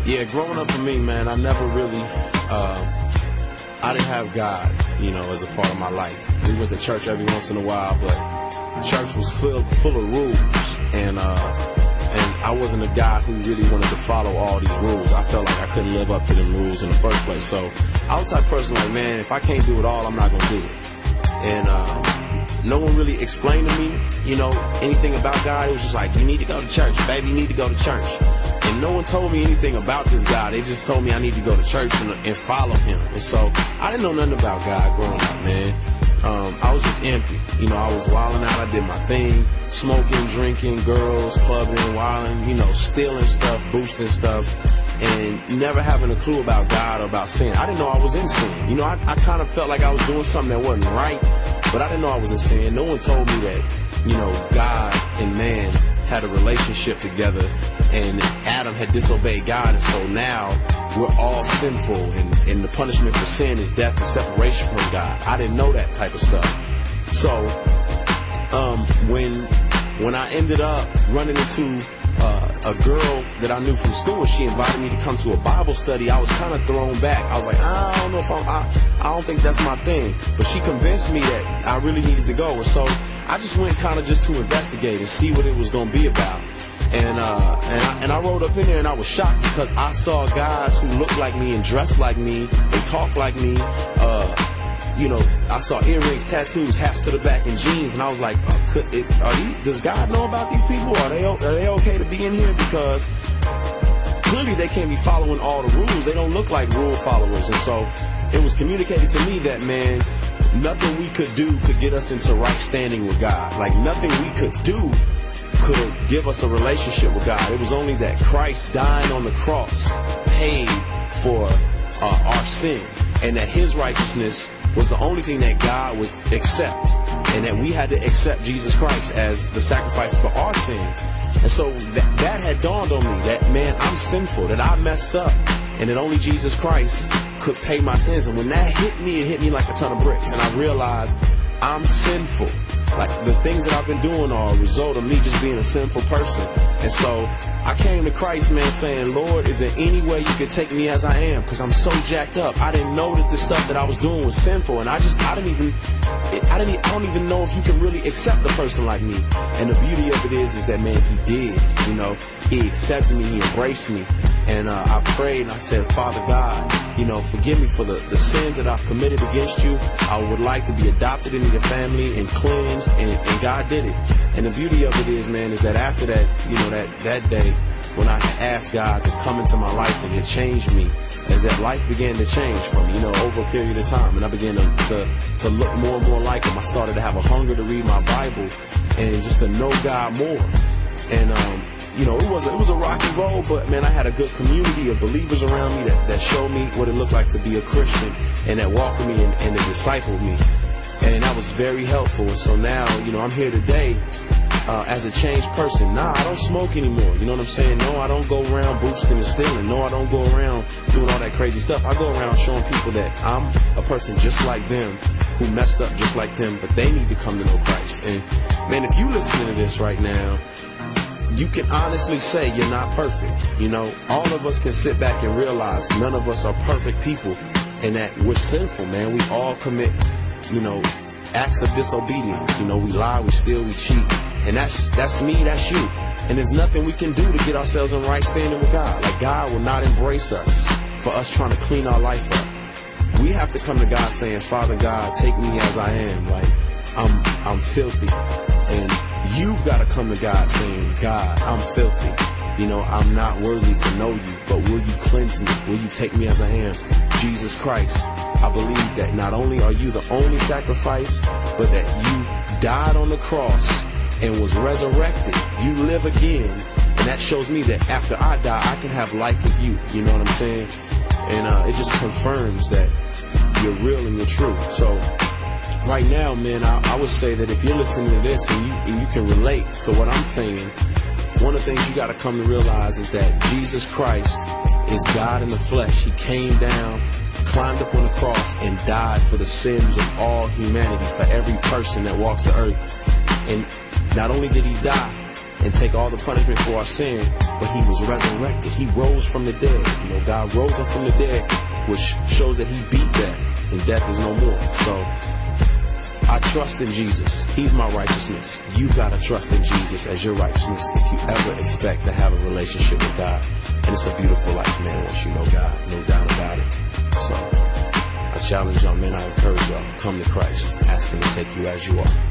Yeah, growing up for me, man, I never really, I didn't have God, you know, as a part of my life. We went to church every once in a while, but church was full of rules, and I wasn't a guy who really wanted to follow all these rules. I felt like I couldn't live up to them rules in the first place. So I was the type of person like, man, if I can't do it all, I'm not going to do it. And no one really explained to me, you know, anything about God. It was just like, you need to go to church, baby, you need to go to church. And no one told me anything about this God. They just told me I need to go to church and follow him. And so I didn't know nothing about God growing up, man. I was just empty. You know, I was wilding out. I did my thing, smoking, drinking, girls, clubbing, wilding, you know, stealing stuff, boosting stuff, and never having a clue about God or about sin. I didn't know I was in sin. You know, I kind of felt like I was doing something that wasn't right, but I didn't know I was in sin. No one told me that, you know, God and man had a relationship together, and Adam had disobeyed God, and so now we're all sinful, and the punishment for sin is death and separation from God. I didn't know that type of stuff. So when I ended up running into a girl that I knew from school, she invited me to come to a Bible study, I was kind of thrown back. I was like, I don't know if I don't think that's my thing. But she convinced me that I really needed to go, and so I just went kind of just to investigate and see what it was going to be about. And I rode up in there, and I was shocked because I saw guys who looked like me and dressed like me. They talked like me. You know, I saw earrings, tattoos, hats to the back, and jeans. And I was like, does God know about these people? Are they okay to be in here? Because clearly they can't be following all the rules. They don't look like rule followers. And so it was communicated to me that, man, nothing we could do could get us into right standing with God. Like, nothing we could do could give us a relationship with God. It was only that Christ dying on the cross paid for our sin, and that his righteousness was the only thing that God would accept, and that we had to accept Jesus Christ as the sacrifice for our sin. And so that had dawned on me that, man, I'm sinful, that I messed up, and that only Jesus Christ could pay my sins. And when that hit me, it hit me like a ton of bricks, and I realized I'm sinful. Like, the things that I've been doing are a result of me just being a sinful person. And so I came to Christ, man, saying, Lord, is there any way you could take me as I am? Because I'm so jacked up. I didn't know that the stuff that I was doing was sinful. And I don't even know if you can really accept a person like me. And the beauty of it is that, man, he did. You know, he accepted me, he embraced me. And I prayed and I said, Father God, you know, forgive me for the sins that I've committed against you. I would like to be adopted into your family and cleansed, and God did it. And the beauty of it is, man, is that after that, you know, that day when I asked God to come into my life and to change me, as that life began to change for me, you know, over a period of time, and I began to look more and more like him. I started to have a hunger to read my Bible and just to know God more. And you know, it was a rocky road, but man, I had a good community of believers around me that showed me what it looked like to be a Christian, and that walked with me and that discipled me, and that was very helpful. And so now, you know, I'm here today as a changed person. Nah, I don't smoke anymore. You know what I'm saying? No, I don't go around boosting and stealing. No, I don't go around doing all that crazy stuff. I go around showing people that I'm a person just like them, who messed up just like them, but they need to come to know Christ. And man, if you listening to this right now, you can honestly say you're not perfect. You know, all of us can sit back and realize none of us are perfect people, and that we're sinful, man. We all commit, you know, acts of disobedience. You know, we lie, we steal, we cheat. And that's me, that's you. And there's nothing we can do to get ourselves in right standing with God. Like, God will not embrace us for us trying to clean our life up. We have to come to God saying, Father God, take me as I am. Like, I'm filthy. And you've got to come to God saying, God, I'm filthy. You know, I'm not worthy to know you, but will you cleanse me? Will you take me as I am? Jesus Christ, I believe that not only are you the only sacrifice, but that you died on the cross and was resurrected. You live again. And that shows me that after I die, I can have life with you. You know what I'm saying? And it just confirms that you're real and you're true. So right now, man, I would say that if you're listening to this and you can relate to what I'm saying, one of the things you got to come to realize is that Jesus Christ is God in the flesh. He came down, climbed up on the cross, and died for the sins of all humanity, for every person that walks the earth. And not only did he die, and take all the punishment for our sin, but he was resurrected. He rose from the dead. You know, God rose him from the dead, which shows that he beat death, and death is no more. So I trust in Jesus. He's my righteousness. You gotta trust in Jesus as your righteousness if you ever expect to have a relationship with God. And it's a beautiful life, man, once you know God, no doubt about it. So I challenge y'all, man, I encourage y'all, come to Christ, ask him to take you as you are.